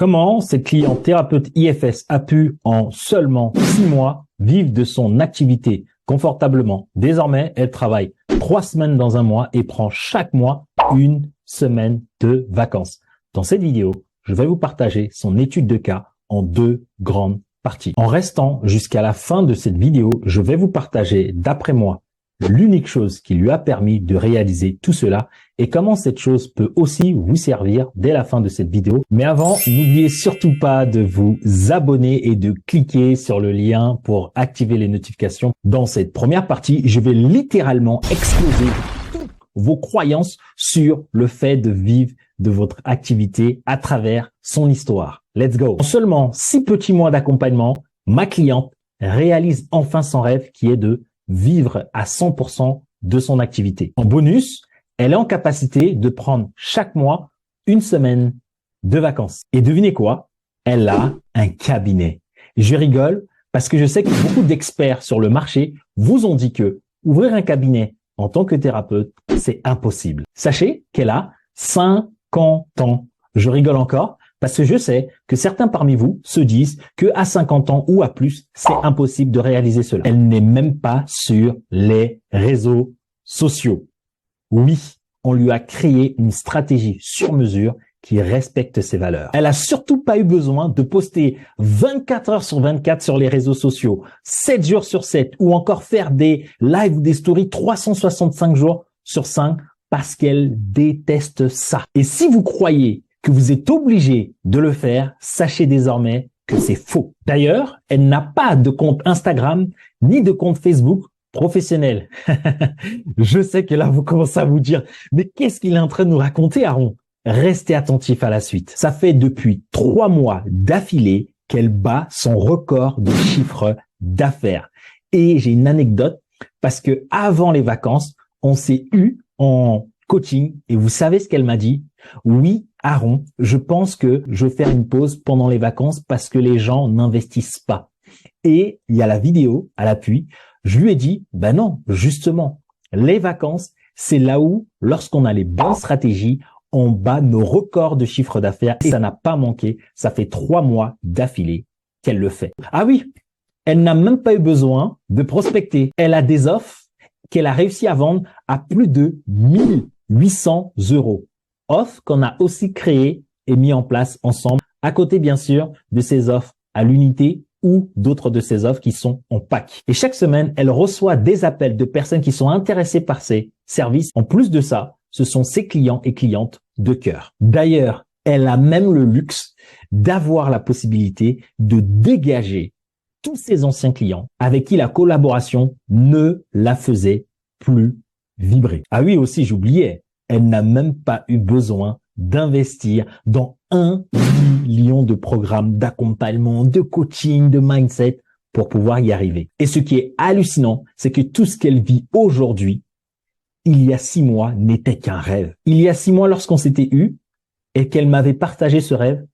Comment cette cliente thérapeute IFS a pu, en seulement 6 mois, vivre de son activité confortablement? Désormais, elle travaille 3 semaines dans un mois et prend chaque mois 1 semaine de vacances. Dans cette vidéo, je vais vous partager son étude de cas en 2 grandes parties. En restant jusqu'à la fin de cette vidéo, je vais vous partager, d'après moi, l'unique chose qui lui a permis de réaliser tout cela et comment cette chose peut aussi vous servir dès la fin de cette vidéo. Mais avant, n'oubliez surtout pas de vous abonner et de cliquer sur le lien pour activer les notifications. Dans cette première partie, je vais littéralement exploser toutes vos croyances sur le fait de vivre de votre activité à travers son histoire. Let's go! En seulement 6 petits mois d'accompagnement, ma cliente réalise enfin son rêve qui est de vivre à 100% de son activité. En bonus, elle est en capacité de prendre chaque mois 1 semaine de vacances. Et devinez quoi? Elle a un cabinet. Je rigole parce que je sais que beaucoup d'experts sur le marché vous ont dit que ouvrir un cabinet en tant que thérapeute, c'est impossible. Sachez qu'elle a 50 ans. Je rigole encore parce que je sais que certains parmi vous se disent que à 50 ans ou à plus, c'est impossible de réaliser cela. Elle n'est même pas sur les réseaux sociaux. Oui, on lui a créé une stratégie sur mesure qui respecte ses valeurs. Elle a surtout pas eu besoin de poster 24 heures sur 24 sur les réseaux sociaux, 7 jours sur 7, ou encore faire des lives ou des stories 365 jours sur 5 parce qu'elle déteste ça. Et si vous croyez que vous êtes obligé de le faire, sachez désormais que c'est faux. D'ailleurs, elle n'a pas de compte Instagram ni de compte Facebook professionnel. Je sais que là, vous commencez à vous dire, mais qu'est-ce qu'il est en train de nous raconter, Aaron? Restez attentif à la suite. Ça fait depuis 3 mois d'affilée qu'elle bat son record de chiffre d'affaires. Et j'ai une anecdote parce que avant les vacances, on s'est eu en coaching et vous savez ce qu'elle m'a dit? Oui, Aaron, je pense que je vais faire une pause pendant les vacances parce que les gens n'investissent pas. Et il y a la vidéo à l'appui. Je lui ai dit, ben non, justement, les vacances, c'est là où, lorsqu'on a les bonnes stratégies, on bat nos records de chiffre d'affaires et ça n'a pas manqué. Ça fait 3 mois d'affilée qu'elle le fait. Ah oui, elle n'a même pas eu besoin de prospecter. Elle a des offres qu'elle a réussi à vendre à plus de 1800 €. Offres qu'on a aussi créées et mis en place ensemble, à côté bien sûr de ces offres à l'unité ou d'autres de ces offres qui sont en pack. Et chaque semaine, elle reçoit des appels de personnes qui sont intéressées par ses services. En plus de ça, ce sont ses clients et clientes de cœur. D'ailleurs, elle a même le luxe d'avoir la possibilité de dégager tous ses anciens clients avec qui la collaboration ne la faisait plus vibrer. Ah oui, aussi, j'oubliais, elle n'a même pas eu besoin d'investir dans 1 million de programmes d'accompagnement, de coaching, de mindset pour pouvoir y arriver. Et ce qui est hallucinant, c'est que tout ce qu'elle vit aujourd'hui, il y a 6 mois, n'était qu'un rêve. Il y a 6 mois, lorsqu'on s'était eu et qu'elle m'avait partagé ce rêve,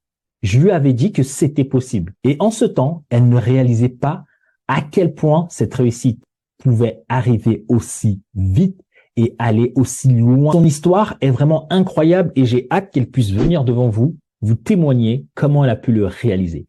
je lui avais dit que c'était possible. Et en ce temps, elle ne réalisait pas à quel point cette réussite pouvait arriver aussi vite et aller aussi loin. Son histoire est vraiment incroyable et j'ai hâte qu'elle puisse venir devant vous, vous témoigner comment elle a pu le réaliser.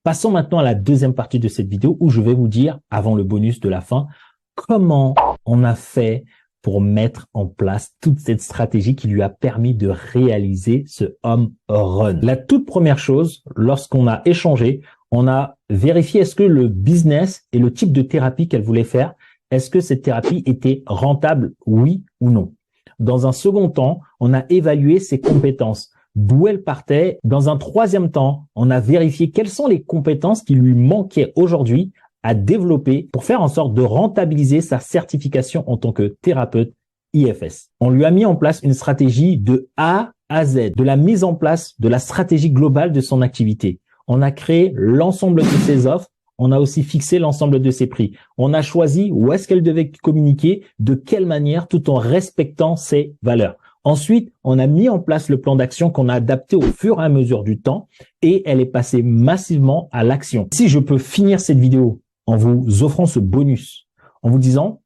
Passons maintenant à la deuxième partie de cette vidéo où je vais vous dire, avant le bonus de la fin, comment on a fait pour mettre en place toute cette stratégie qui lui a permis de réaliser ce home run. La toute première chose, lorsqu'on a échangé, on a vérifié est-ce que le business et le type de thérapie qu'elle voulait faire, est-ce que cette thérapie était rentable, oui ou non? Dans un second temps, on a évalué ses compétences, d'où elle partait. Dans un troisième temps, on a vérifié quelles sont les compétences qui lui manquaient aujourd'hui à développer pour faire en sorte de rentabiliser sa certification en tant que thérapeute IFS. On lui a mis en place une stratégie de A à Z, de la mise en place de la stratégie globale de son activité. On a créé l'ensemble de ses offres. On a aussi fixé l'ensemble de ses prix. On a choisi où est-ce qu'elle devait communiquer, de quelle manière, tout en respectant ses valeurs. Ensuite, on a mis en place le plan d'action qu'on a adapté au fur et à mesure du temps et elle est passée massivement à l'action. Si je peux finir cette vidéo en vous offrant ce bonus, en vous disant,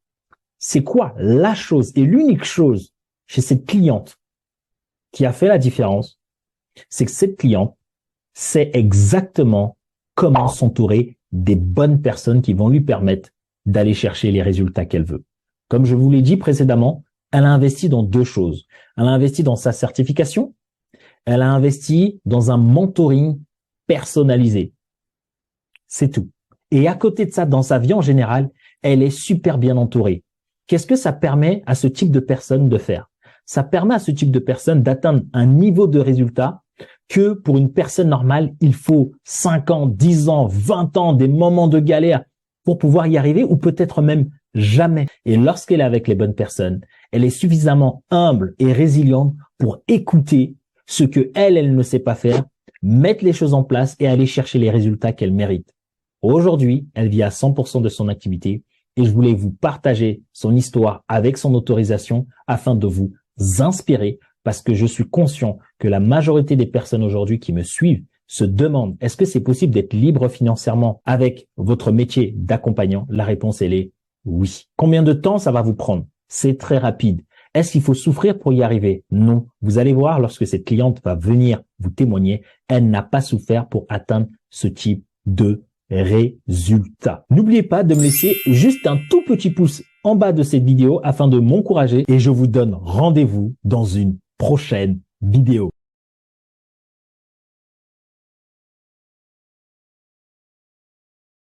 c'est quoi la chose et l'unique chose chez cette cliente qui a fait la différence, c'est que cette cliente sait exactement comment s'entourer des bonnes personnes qui vont lui permettre d'aller chercher les résultats qu'elle veut. Comme je vous l'ai dit précédemment, elle a investi dans deux choses. Elle a investi dans sa certification, elle a investi dans un mentoring personnalisé. C'est tout. Et à côté de ça, dans sa vie en général, elle est super bien entourée. Qu'est-ce que ça permet à ce type de personne de faire? Ça permet à ce type de personne d'atteindre un niveau de résultat que pour une personne normale, il faut 5 ans, 10 ans, 20 ans, des moments de galère pour pouvoir y arriver ou peut-être même jamais. Et lorsqu'elle est avec les bonnes personnes, elle est suffisamment humble et résiliente pour écouter ce que elle ne sait pas faire, mettre les choses en place et aller chercher les résultats qu'elle mérite. Aujourd'hui, elle vit à 100% de son activité et je voulais vous partager son histoire avec son autorisation afin de vous inspirer parce que je suis conscient que la majorité des personnes aujourd'hui qui me suivent se demandent est-ce que c'est possible d'être libre financièrement avec votre métier d'accompagnant? La réponse, elle est oui. Combien de temps ça va vous prendre? C'est très rapide. Est-ce qu'il faut souffrir pour y arriver? Non. Vous allez voir lorsque cette cliente va venir vous témoigner, elle n'a pas souffert pour atteindre ce type de résultats. N'oubliez pas de me laisser juste un tout petit pouce en bas de cette vidéo afin de m'encourager et je vous donne rendez-vous dans une prochaine vidéo.